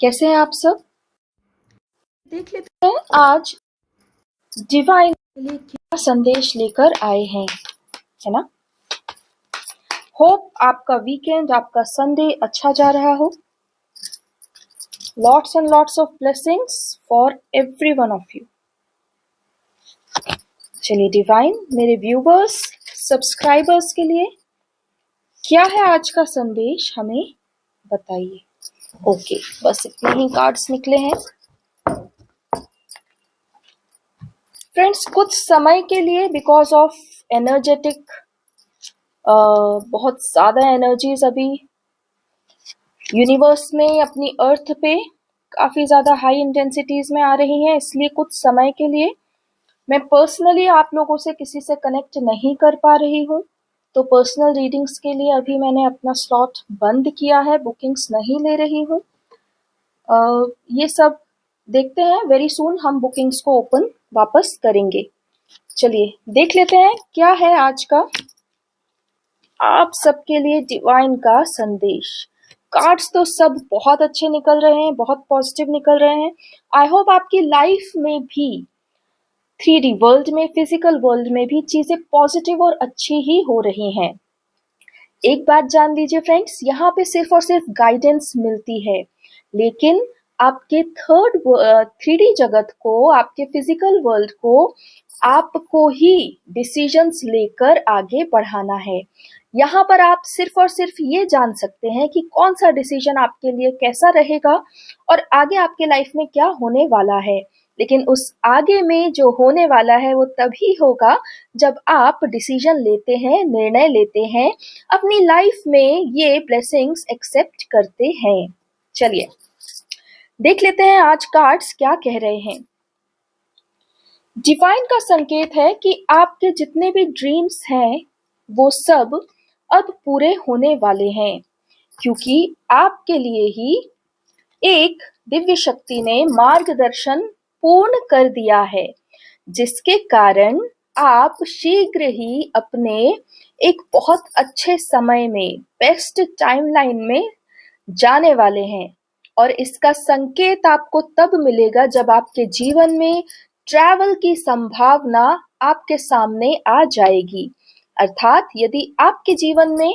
कैसे हैं आप सब? देख लेते हैं आज डिवाइन के लिए क्या संदेश लेकर आए हैं, है ना? होप आपका वीकेंड, आपका संडे अच्छा जा रहा हो। Lots and lots of blessings for every one of you. चलिए डिवाइन, मेरे व्यूवर्स, सब्सक्राइबर्स के लिए क्या है आज का संदेश, हमें बताइए। ओके, बस इतने ही कार्ड्स निकले हैं। फ्रेंड्स, कुछ समय के लिए बिकॉज ऑफ एनर्जेटिक बहुत ज़्यादा एनर्जीज अभी यूनिवर्स में, अपनी अर्थ पे काफ़ी ज़्यादा हाई इंटेंसिटीज में आ रही हैं, इसलिए कुछ समय के लिए मैं पर्सनली आप लोगों से किसी से कनेक्ट नहीं कर पा रही हूँ। तो पर्सनल रीडिंग्स के लिए अभी मैंने अपना स्लॉट बंद किया है, बुकिंग्स नहीं ले रही हूँ। ये सब देखते हैं, वेरी सून हम बुकिंग्स को ओपन वापस करेंगे। चलिए देख लेते हैं क्या है आज का आप सबके लिए डिवाइन का संदेश। कार्ड्स तो सब बहुत अच्छे निकल रहे हैं, बहुत पॉजिटिव निकल रहे हैं। आई होप आपकी लाइफ में भी 3D वर्ल्ड में, फिजिकल वर्ल्ड में भी चीजें पॉजिटिव और अच्छी ही हो रही हैं। एक बात जान लीजिए फ्रेंड्स, यहाँ पे सिर्फ और सिर्फ गाइडेंस मिलती है, लेकिन आपके 3D जगत को, आपके फिजिकल वर्ल्ड को आपको ही डिसीजंस लेकर आगे बढ़ाना है। यहाँ पर आप सिर्फ और सिर्फ ये जान सकते हैं कि कौन सा डिसीजन आपके लिए कैसा रहेगा और आगे आपके लाइफ में क्या होने वाला है। लेकिन उस आगे में जो होने वाला है वो तभी होगा जब आप डिसीजन लेते हैं, निर्णय लेते हैं, अपनी लाइफ में ये ब्लेसिंग्स एक्सेप्ट करते हैं। चलिए देख लेते हैं आज कार्ड्स क्या कह रहे हैं। डिवाइन का संकेत है कि आपके जितने भी ड्रीम्स हैं वो सब अब पूरे होने वाले हैं, क्योंकि आपके लिए ही एक दिव्य शक्ति ने मार्गदर्शन पूर्ण कर दिया है, जिसके कारण आप शीघ्र ही अपने एक बहुत अच्छे समय में, बेस्ट टाइमलाइन में जाने वाले हैं। और इसका संकेत आपको तब मिलेगा जब आपके जीवन में ट्रैवल की संभावना आपके सामने आ जाएगी। अर्थात यदि आपके जीवन में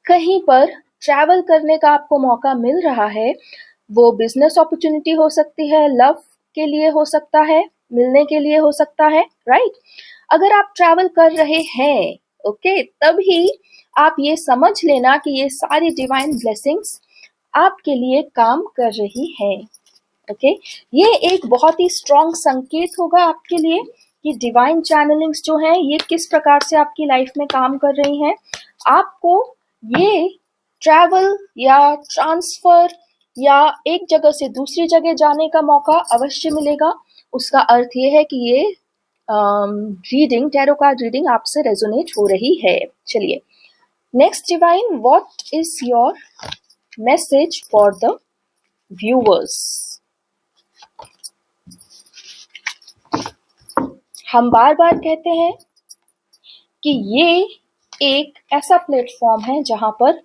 कहीं पर ट्रैवल करने का आपको मौका मिल रहा है, वो बिजनेस अपॉर्चुनिटी हो सकती है, लव के लिए हो सकता है, मिलने के लिए हो सकता है, राइट? अगर आप ट्रैवल कर रहे हैं, ओके, तभी आप ये समझ लेना कि ये सारी डिवाइन ब्लेसिंग्स आपके लिए काम कर रही है। ओके, ये एक बहुत ही स्ट्रॉन्ग संकेत होगा आपके लिए कि डिवाइन चैनलिंग्स जो हैं ये किस प्रकार से आपकी लाइफ में काम कर रही हैं। आपको ये ट्रैवल या ट्रांसफर या एक जगह से दूसरी जगह जाने का मौका अवश्य मिलेगा। उसका अर्थ ये है कि ये रीडिंग, टैरो कार्ड रीडिंग आपसे रेजोनेट हो रही है। चलिए next divine, what is your message for the viewers. हम बार बार कहते हैं कि ये एक ऐसा प्लेटफॉर्म है जहां पर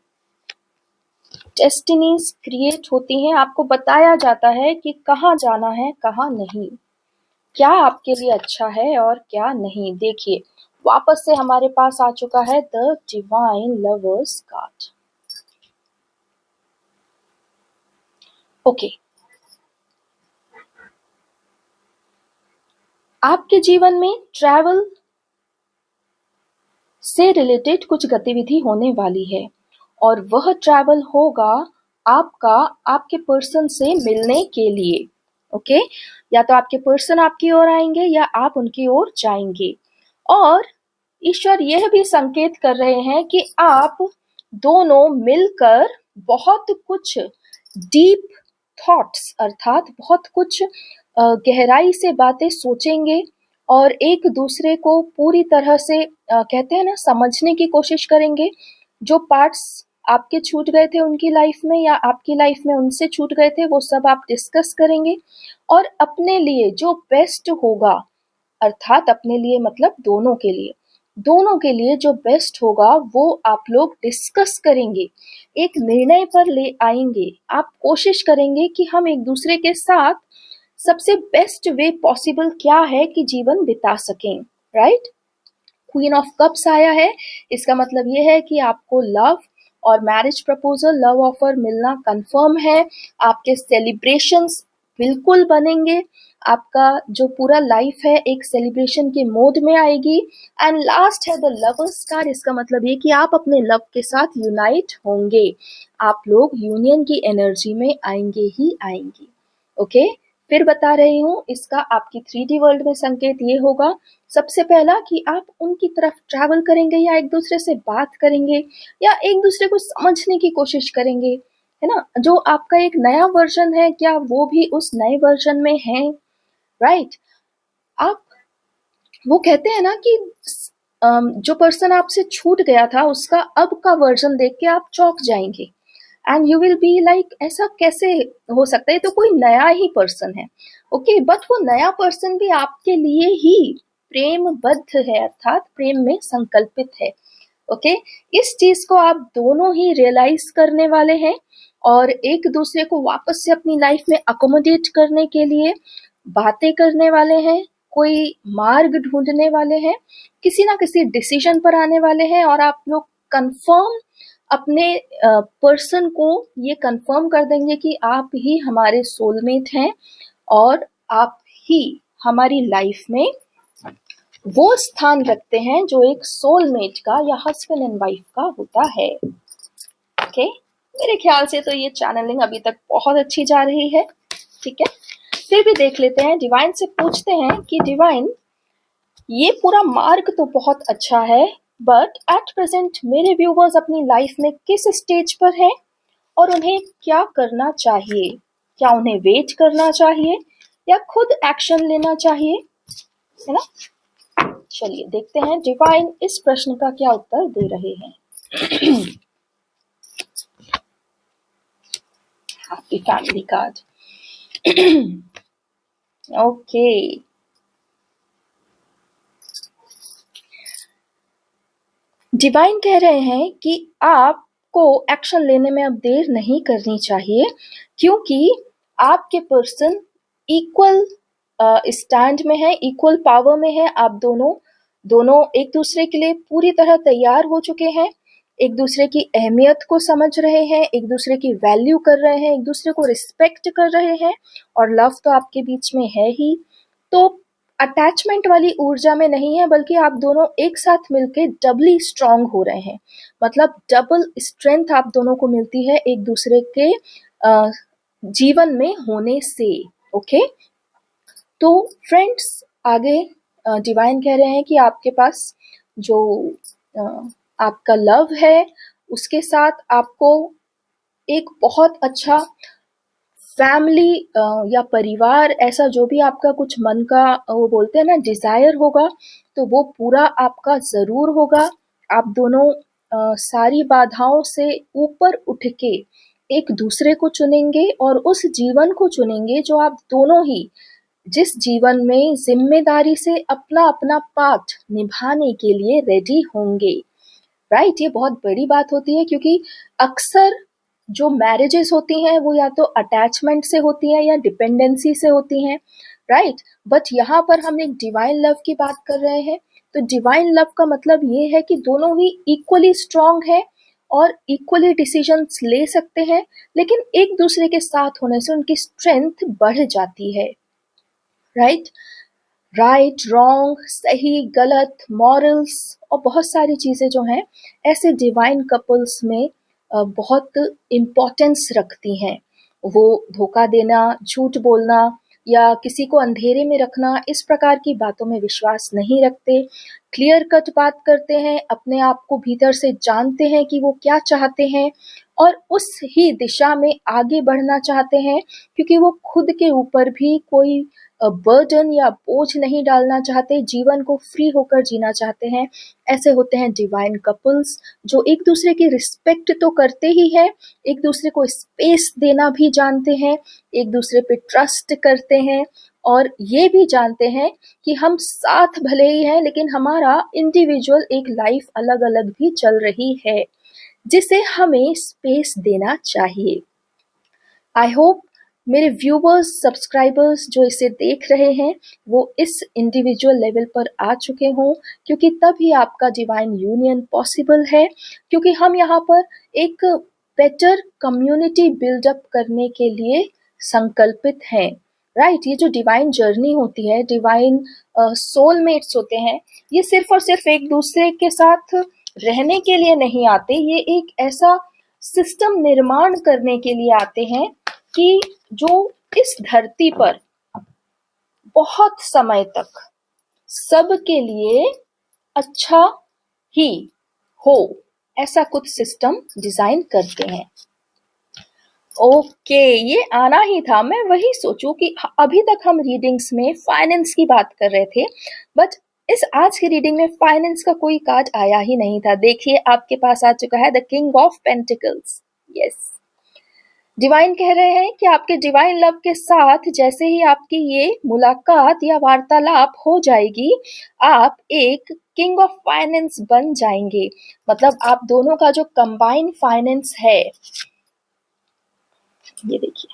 डेस्टिनीज क्रिएट होती हैं। आपको बताया जाता है कि कहाँ जाना है, कहाँ नहीं, क्या आपके लिए अच्छा है और क्या नहीं। देखिए वापस से हमारे पास आ चुका है the divine lovers card. Okay, आपके जीवन में ट्रैवल से रिलेटेड कुछ गतिविधि होने वाली है और वह ट्रैवल होगा आपके पर्सन से मिलने के लिए। ओके, या तो आपके पर्सन आपकी ओर आएंगे या आप उनकी ओर जाएंगे। और ईश्वर यह भी संकेत कर रहे हैं कि आप दोनों मिलकर बहुत कुछ डीप थॉट्स, अर्थात बहुत कुछ गहराई से बातें सोचेंगे और एक दूसरे को पूरी तरह से कहते हैं ना, समझने की कोशिश करेंगे। जो पार्ट्स आपके छूट गए थे उनकी लाइफ में या आपकी लाइफ में उनसे छूट गए थे, वो सब आप डिस्कस करेंगे और अपने लिए जो बेस्ट होगा, अर्थात अपने लिए मतलब दोनों के लिए, दोनों के लिए जो बेस्ट होगा वो आप लोग डिस्कस करेंगे, एक निर्णय पर ले आएंगे। आप कोशिश करेंगे कि हम एक दूसरे के साथ सबसे बेस्ट वे पॉसिबल क्या है कि जीवन बिता सकें, राइट। क्वीन ऑफ कप्स आया है, इसका मतलब ये है कि आपको लव और मैरिज प्रपोजल, लव ऑफर मिलना कंफर्म है। आपके सेलिब्रेशंस बिल्कुल बनेंगे, आपका जो पूरा लाइफ है एक सेलिब्रेशन के मोड में आएगी। एंड लास्ट है द लवर्स कार्ड, इसका मतलब ये कि आप अपने लव के साथ यूनाइट होंगे, आप लोग यूनियन की एनर्जी में आएंगे ही आएंगे। ओके, फिर बता रही हूँ, इसका आपकी 3D वर्ल्ड में संकेत ये होगा, सबसे पहला कि आप उनकी तरफ ट्रैवल करेंगे या एक दूसरे से बात करेंगे या एक दूसरे को समझने की कोशिश करेंगे, है ना। जो आपका एक नया वर्जन है, क्या वो भी उस नए वर्जन में है, राइट। आप, वो कहते हैं ना कि जो पर्सन आपसे छूट गया था उसका अब का वर्जन देख के आप चौंक जाएंगे and you will be like ऐसा कैसे हो सकता है, तो कोई नया ही पर्सन है। ओके, बट वो नया पर्सन भी आपके लिए ही प्रेमबद्ध है, अर्थात प्रेम में संकल्पित है। ओके, इस चीज को आप दोनों ही रियलाइज करने वाले हैं और एक दूसरे को वापस से अपनी लाइफ में अकोमोडेट करने के लिए बातें करने वाले हैं, कोई मार्ग ढूंढने वाले हैं, किसी ना किसी डिसीजन पर आने वाले हैं और आप लोग कंफर्म अपने पर्सन को ये कंफर्म कर देंगे कि आप ही हमारे सोलमेट हैं और आप ही हमारी लाइफ में वो स्थान रखते हैं जो एक सोलमेट का या हस्बैंड एंड वाइफ का होता है। ओके, मेरे ख्याल से तो ये चैनलिंग अभी तक बहुत अच्छी जा रही है, ठीक है। फिर भी देख लेते हैं, डिवाइन से पूछते हैं कि डिवाइन, ये पूरा मार्ग तो बहुत अच्छा है, बट एट प्रेजेंट मेरे व्यूवर्स अपनी लाइफ में किस स्टेज पर हैं और उन्हें क्या करना चाहिए? क्या उन्हें वेट करना चाहिए या खुद एक्शन लेना चाहिए, है ना। चलिए देखते हैं डिवाइन इस प्रश्न का क्या उत्तर दे रहे हैं। Happy family card. Okay, divine कह रहे हैं कि आपको एक्शन लेने में अब देर नहीं करनी चाहिए, क्योंकि आपके पर्सन इक्वल स्टैंड में है, इक्वल पावर में है। आप दोनों दोनों एक दूसरे के लिए पूरी तरह तैयार हो चुके हैं, एक दूसरे की अहमियत को समझ रहे हैं, एक दूसरे की वैल्यू कर रहे हैं, एक दूसरे को रिस्पेक्ट कर रहे हैं और लव तो आपके बीच में है ही। तो अटैचमेंट वाली ऊर्जा में नहीं है, बल्कि आप दोनों एक साथ मिलके डबली स्ट्रांग हो रहे हैं, मतलब डबल स्ट्रेंथ आप दोनों को मिलती है एक दूसरे के जीवन में होने से। ओके, तो फ्रेंड्स आगे डिवाइन कह रहे हैं कि आपके पास जो आपका लव है उसके साथ आपको एक बहुत अच्छा फैमिली या परिवार, ऐसा जो भी आपका कुछ मन का वो बोलते हैं ना डिजायर होगा, तो वो पूरा आपका जरूर होगा। आप दोनों सारी बाधाओं से ऊपर उठ के एक दूसरे को चुनेंगे और उस जीवन को चुनेंगे जो आप दोनों ही, जिस जीवन में जिम्मेदारी से अपना अपना पार्ट निभाने के लिए रेडी होंगे, राइट। ये बहुत बड़ी बात होती है, क्योंकि अक्सर जो मैरिजेस होती हैं वो या तो अटैचमेंट से होती हैं या डिपेंडेंसी से होती हैं, राइट। बट यहाँ पर हम एक डिवाइन लव की बात कर रहे हैं, तो डिवाइन लव का मतलब ये है कि दोनों ही इक्वली स्ट्रांग है और इक्वली डिसीजंस ले सकते हैं, लेकिन एक दूसरे के साथ होने से उनकी स्ट्रेंथ बढ़ जाती है, राइट। राइट रॉन्ग, सही गलत, मॉरल्स और बहुत सारी चीज़ें जो हैं ऐसे डिवाइन कपल्स में बहुत इम्पोर्टेंस रखती हैं। वो धोखा देना, झूठ बोलना या किसी को अंधेरे में रखना, इस प्रकार की बातों में विश्वास नहीं रखते। क्लियर कट बात करते हैं, अपने आप को भीतर से जानते हैं कि वो क्या चाहते हैं और उस ही दिशा में आगे बढ़ना चाहते हैं, क्योंकि वो खुद के ऊपर भी कोई बर्डन या बोझ नहीं डालना चाहते, जीवन को फ्री होकर जीना चाहते हैं। ऐसे होते हैं डिवाइन कपल्स जो एक दूसरे की रिस्पेक्ट तो करते ही है, एक दूसरे को स्पेस देना भी जानते हैं, एक दूसरे पे ट्रस्ट करते हैं और ये भी जानते हैं कि हम साथ भले ही हैं लेकिन हमारा इंडिविजुअल एक लाइफ अलग-अलग भी चल रही है, जिसे हमें स्पेस देना चाहिए। आई होप मेरे व्यूवर्स, सब्सक्राइबर्स जो इसे देख रहे हैं, वो इस इंडिविजुअल लेवल पर आ चुके हों, क्योंकि तभी आपका डिवाइन यूनियन पॉसिबल है, क्योंकि हम यहाँ पर एक बेटर कम्युनिटी बिल्डअप करने के लिए संकल्पित हैं, राइट? ये जो डिवाइन जर्नी होती है, डिवाइन सोलमेट्स होते हैं, ये सिर्फ और सिर्फ एक दूसरे के साथ रहने के लिए नहीं आते, ये एक ऐसा सिस्टम निर्माण करने के लिए आते हैं कि जो इस धरती पर बहुत समय तक सबके लिए अच्छा ही हो, ऐसा कुछ सिस्टम डिजाइन करते हैं। ओके, ये आना ही था। मैं वही सोचूं कि अभी तक हम रीडिंग्स में फाइनेंस की बात कर रहे थे, बट इस आज की रीडिंग में फाइनेंस का कोई कार्ड आया ही नहीं था। देखिए, आपके पास आ चुका है the king of pentacles. Yes, divine कह रहे हैं कि आपके डिवाइन लव के साथ जैसे ही आपकी ये मुलाकात या वार्तालाप हो जाएगी, आप एक किंग ऑफ फाइनेंस बन जाएंगे। मतलब आप दोनों का जो कंबाइंड फाइनेंस है, ये देखिए,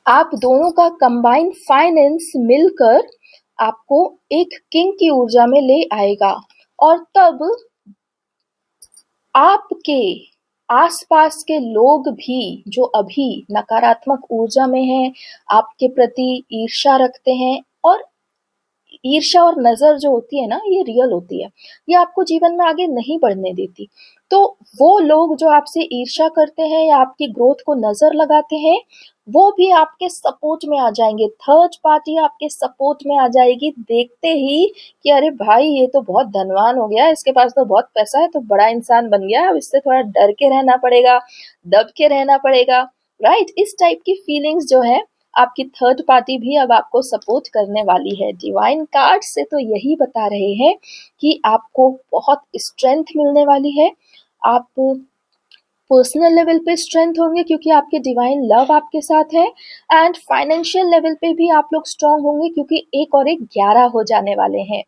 आप दोनों का कंबाइंड फाइनेंस मिलकर आपको एक किंग की ऊर्जा में ले आएगा, और तब आपके आसपास के लोग भी जो अभी नकारात्मक ऊर्जा में हैं, आपके प्रति ईर्ष्या रखते हैं, और ईर्ष्या और नजर जो होती है ना, ये रियल होती है, ये आपको जीवन में आगे नहीं बढ़ने देती। तो वो लोग जो आपसे ईर्ष्या करते हैं या आपकी ग्रोथ को नजर लगाते हैं, वो भी आपके सपोर्ट में आ जाएंगे। थर्ड पार्टी आपके सपोर्ट में आ जाएगी देखते ही कि अरे भाई, ये तो बहुत धनवान हो गया, इसके पास तो बहुत पैसा है, तो बड़ा इंसान बन गया, अब इससे थोड़ा डर के रहना पड़ेगा, दब के रहना पड़ेगा, राइट? इस टाइप की फीलिंग्स जो है, आपकी थर्ड पार्टी भी अब आपको सपोर्ट करने वाली है। डिवाइन कार्ड से तो यही बता रहे हैं कि आपको बहुत स्ट्रेंथ मिलने वाली है। आप पर्सनल लेवल पे स्ट्रेंथ होंगे क्योंकि आपके डिवाइन लव आपके साथ है, एंड फाइनेंशियल लेवल पे भी आप लोग स्ट्रांग होंगे क्योंकि एक और एक 11 हो जाने वाले हैं।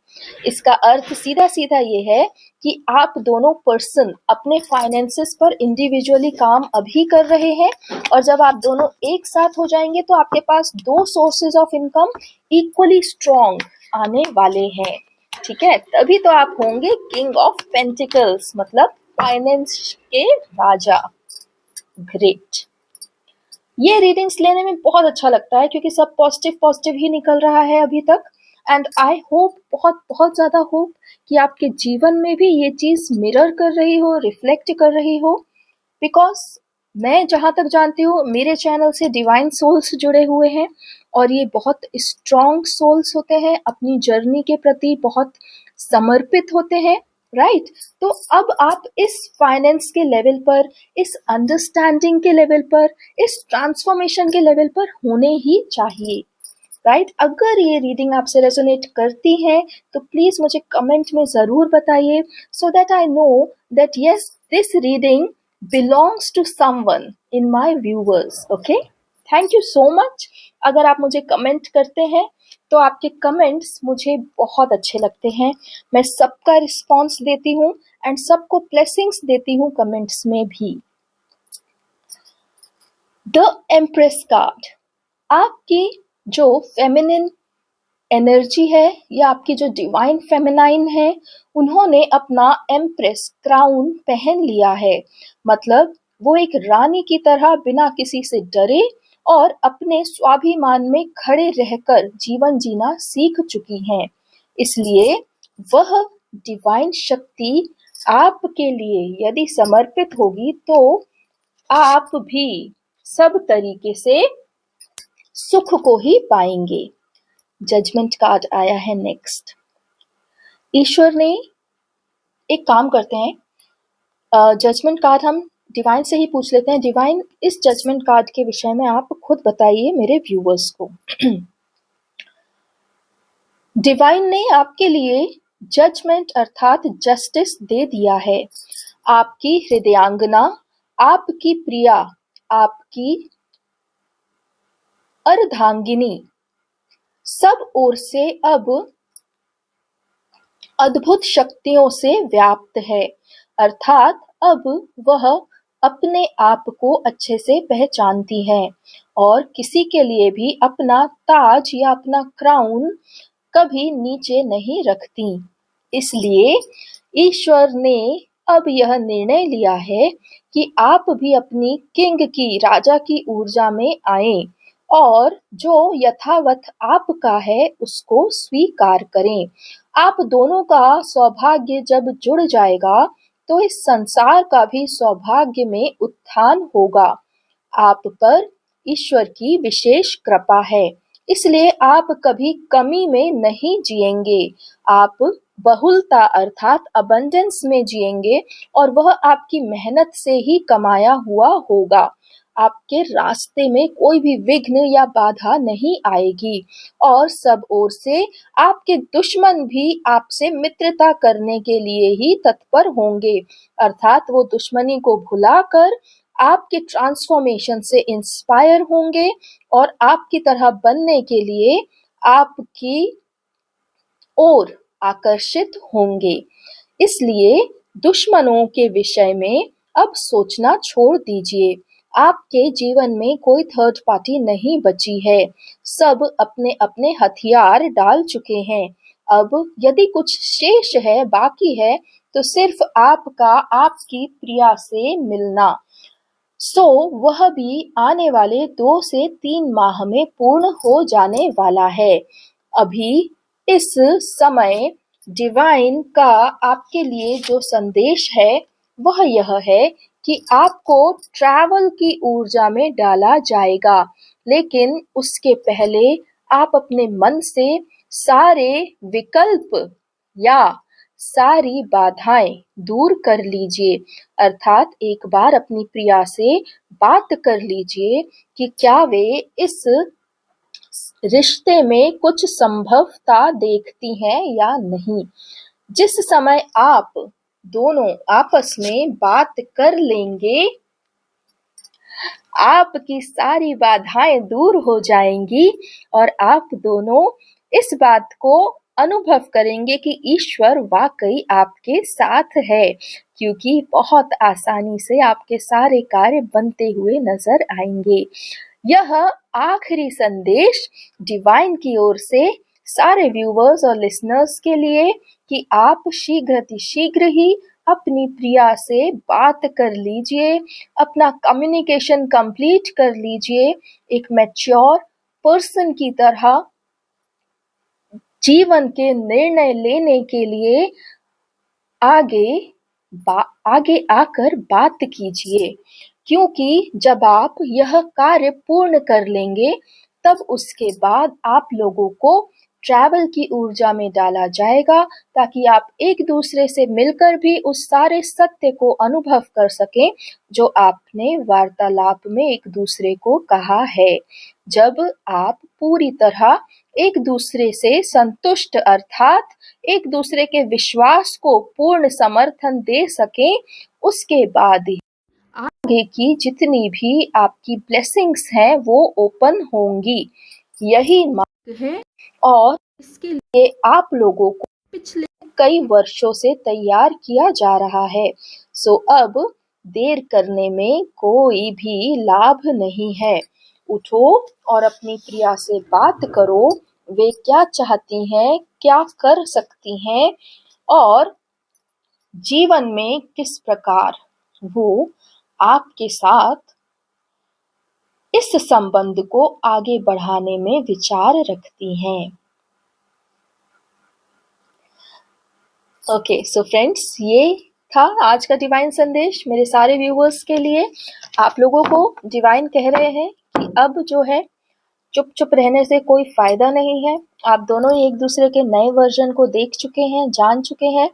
इसका अर्थ सीधा सीधा ये है कि आप दोनों पर्सन अपने फाइनेंसेस पर इंडिविजुअली काम अभी कर रहे हैं, और जब आप दोनों एक साथ हो जाएंगे तो आपके पास दो sources of income equally strong आने वाले हैं। ठीक है, तभी तो आप होंगे किंग ऑफ पेंटिकल्स, मतलब फाइनेंस के राजा। ग्रेट। ये रीडिंग्स लेने में बहुत अच्छा लगता है क्योंकि सब पॉजिटिव पॉजिटिव ही निकल रहा है अभी तक, एंड आई होप, बहुत बहुत ज्यादा होप कि आपके जीवन में भी ये चीज मिरर कर रही हो, रिफ्लेक्ट कर रही हो, बिकॉज मैं जहां तक जानती हूँ मेरे चैनल से डिवाइन सोल्स जुड़े हुए हैं, और ये बहुत स्ट्रॉन्ग सोल्स होते हैं, अपनी जर्नी के प्रति बहुत समर्पित होते हैं, राइट? तो अब आप इस फाइनेंस के लेवल पर, इस अंडरस्टैंडिंग के लेवल पर, इस ट्रांसफॉर्मेशन के लेवल पर होने ही चाहिए, राइट? अगर ये रीडिंग आपसे रेजोनेट करती है तो प्लीज मुझे कमेंट में जरूर बताइए, so that I know that yes, this reading belongs to someone in my viewers. Okay, thank you so much. अगर आप मुझे कमेंट करते हैं तो आपके कमेंट्स मुझे बहुत अच्छे लगते हैं, मैं सबका रिस्पॉन्स देती हूँ एंड सबको ब्लेसिंग्स देती हूँ कमेंट्स में भी। द एम्प्रेस कार्ड, आपकी जो फेमिनिन एनर्जी है या आपकी जो डिवाइन फेमिनाइन है, उन्होंने अपना एम्प्रेस क्राउन पहन लिया है। मतलब वो एक रानी की तरह बिना किसी से डरे और अपने स्वाभिमान में खड़े रहकर जीवन जीना सीख चुकी हैं। इसलिए वह डिवाइन शक्ति आपके लिए यदि समर्पित होगी तो आप भी सब तरीके से सुख को ही पाएंगे। जजमेंट कार्ड आया है नेक्स्ट। ईश्वर ने, एक काम करते हैं, जजमेंट कार्ड हम डिवाइन से ही पूछ लेते हैं। डिवाइन, इस जजमेंट कार्ड के विषय में आप खुद बताइए मेरे व्यूअर्स को। डिवाइन ने आपके लिए जजमेंट अर्थात जस्टिस दे दिया है। आपकी हृदयांगना, आपकी प्रिया, आपकी अर्धांगिनी सब ओर से अब अद्भुत शक्तियों से व्याप्त है, अर्थात अब वह अपने आप को अच्छे से पहचानती है और किसी के लिए भी अपना ताज या अपना क्राउन कभी नीचे नहीं रखती। इसलिए ईश्वर ने अब यह निर्णय लिया है कि आप भी अपनी किंग की, राजा की ऊर्जा में आएं और जो यथावत आपका है उसको स्वीकार करें। आप दोनों का सौभाग्य जब जुड़ जाएगा तो इस संसार का भी सौभाग्य में उत्थान होगा। आप पर ईश्वर की विशेष कृपा है, इसलिए आप कभी कमी में नहीं जिएंगे। आप बहुलता अर्थात अबंडेंस में जिएंगे और वह आपकी मेहनत से ही कमाया हुआ होगा। आपके रास्ते में कोई भी विघ्न या बाधा नहीं आएगी और सब ओर से आपके दुश्मन भी आपसे मित्रता करने के लिए ही तत्पर होंगे, अर्थात वो दुश्मनी को भुलाकर आपके ट्रांसफॉर्मेशन से इंस्पायर होंगे और आपकी तरह बनने के लिए आपकी ओर आकर्षित होंगे। इसलिए दुश्मनों के विषय में अब सोचना छोड़ दीजिए। आपके जीवन में कोई थर्ड पार्टी नहीं बची है। सब अपने अपने हथियार डाल चुके हैं। अब यदि कुछ शेष है, बाकी है, तो सिर्फ आपका आपकी प्रिया से मिलना। वह भी आने वाले 2 से 3 माह में पूर्ण हो जाने वाला है। अभी इस समय डिवाइन का आपके लिए जो संदेश है वह यह है कि आपको ट्रैवल की ऊर्जा में डाला जाएगा, लेकिन उसके पहले आप अपने मन से सारे विकल्प या सारी बाधाएं दूर कर लीजिए, अर्थात एक बार अपनी प्रिया से बात कर लीजिए कि क्या वे इस रिश्ते में कुछ संभवता देखती हैं या नहीं। जिस समय आप दोनों आपस में बात कर लेंगे, आपकी सारी बाधाएं दूर हो जाएंगी और आप दोनों इस बात को अनुभव करेंगे कि ईश्वर वाकई आपके साथ है, क्योंकि बहुत आसानी से आपके सारे कार्य बनते हुए नजर आएंगे। यह आखिरी संदेश डिवाइन की ओर से सारे व्यूवर्स और लिसनर्स के लिए कि आप शीघ्र ही अपनी प्रिया से बात कर लीजिए, अपना कम्युनिकेशन कंप्लीट कर लीजिए, एक मैच्योर पर्सन की तरह जीवन के निर्णय लेने के लिए आगे आकर बात कीजिए, क्योंकि जब आप यह कार्य पूर्ण कर लेंगे तब उसके बाद आप लोगों को ट्रैवल की ऊर्जा में डाला जाएगा, ताकि आप एक दूसरे से मिलकर भी उस सारे सत्य को अनुभव कर सकें जो आपने वार्तालाप में एक दूसरे को कहा है। जब आप पूरी तरह एक दूसरे से संतुष्ट अर्थात एक दूसरे के विश्वास को पूर्ण समर्थन दे सकें, उसके बाद ही आगे की जितनी भी आपकी ब्लेसिंग्स हैं वो ओपन होंगी। यही मार्ग है और इसके लिए आप लोगों को पिछले कई वर्षों से तैयार किया जा रहा है। अब देर करने में कोई भी लाभ नहीं है। उठो और अपनी प्रिया से बात करो, वे क्या चाहती हैं, क्या कर सकती हैं और जीवन में किस प्रकार वो आपके साथ इस संबंध को आगे बढ़ाने में विचार रखती हैं। ओके, सो फ्रेंड्स, ये था आज का डिवाइन संदेश मेरे सारे व्यूवर्स के लिए। आप लोगों को डिवाइन कह रहे हैं कि अब जो है चुप रहने से कोई फायदा नहीं है। आप दोनों ही एक दूसरे के नए वर्जन को देख चुके हैं, जान चुके हैं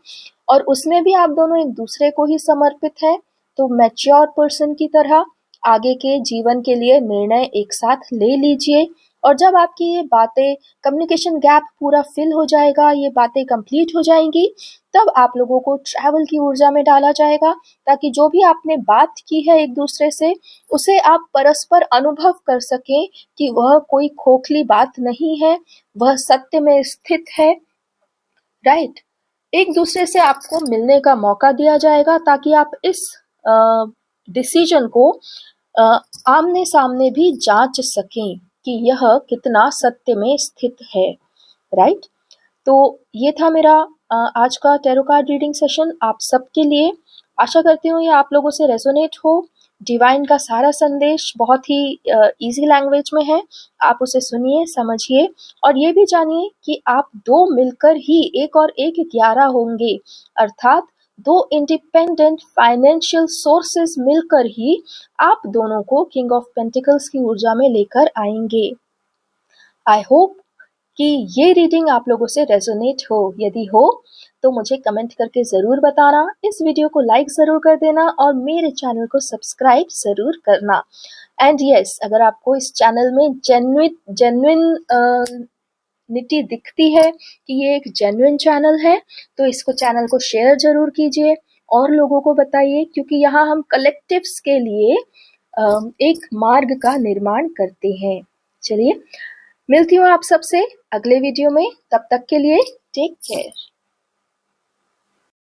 और उसमें भी आप दोनों एक दूसरे को ही समर्पित है। तो मैच्योर पर्सन की तरह आगे के जीवन के लिए निर्णय एक साथ ले लीजिए और जब आपकी ये बातें, कम्युनिकेशन गैप पूरा फिल हो जाएगा, ये बातें कंप्लीट हो जाएंगी, तब आप लोगों को ट्रैवल की ऊर्जा में डाला जाएगा, ताकि जो भी आपने बात की है एक दूसरे से, उसे आप परस्पर अनुभव कर सकें कि वह कोई खोखली बात नहीं है, वह सत्य में स्थित है। राइट। एक दूसरे से आपको मिलने का मौका दिया जाएगा, ताकि आप इस डिसीजन को आमने सामने भी जांच सकें कि यह कितना सत्य में स्थित है। राइट। तो ये था मेरा आज का टैरो कार्ड रीडिंग सेशन आप सबके लिए। आशा करती हूँ ये आप लोगों से रेजोनेट हो। डिवाइन का सारा संदेश बहुत ही इजी लैंग्वेज में है, आप उसे सुनिए, समझिए, और ये भी जानिए कि आप दो मिलकर ही 1 और 1 11 होंगे, अर्थात 2 इंडिपेंडेंट फाइनेंशियल सोर्सेस मिलकर ही आप दोनों को किंग ऑफ पेंटिकल्स की ऊर्जा में लेकर आएंगे। आई होप कि ये रीडिंग आप लोगों से रेजोनेट हो। यदि हो तो मुझे कमेंट करके ज़रूर बताना, इस वीडियो को लाइक ज़रूर कर देना और मेरे चैनल को सब्सक्राइब ज़रूर करना। एंड यस, अगर आपको इस चैनल में जेन्युइन निटी दिखती है कि ये एक जेन्युइन चैनल है, तो इसको चैनल को शेयर ज़रूर कीजिए और लोगों को बताइए, क्योंकि यहाँ हम कलेक्टिव्स के लिए एक मार्ग का निर्माण करते हैं। चलिए, मिलती हूँ आप सबसे अगले वीडियो में, तब तक के लिए टेक केयर।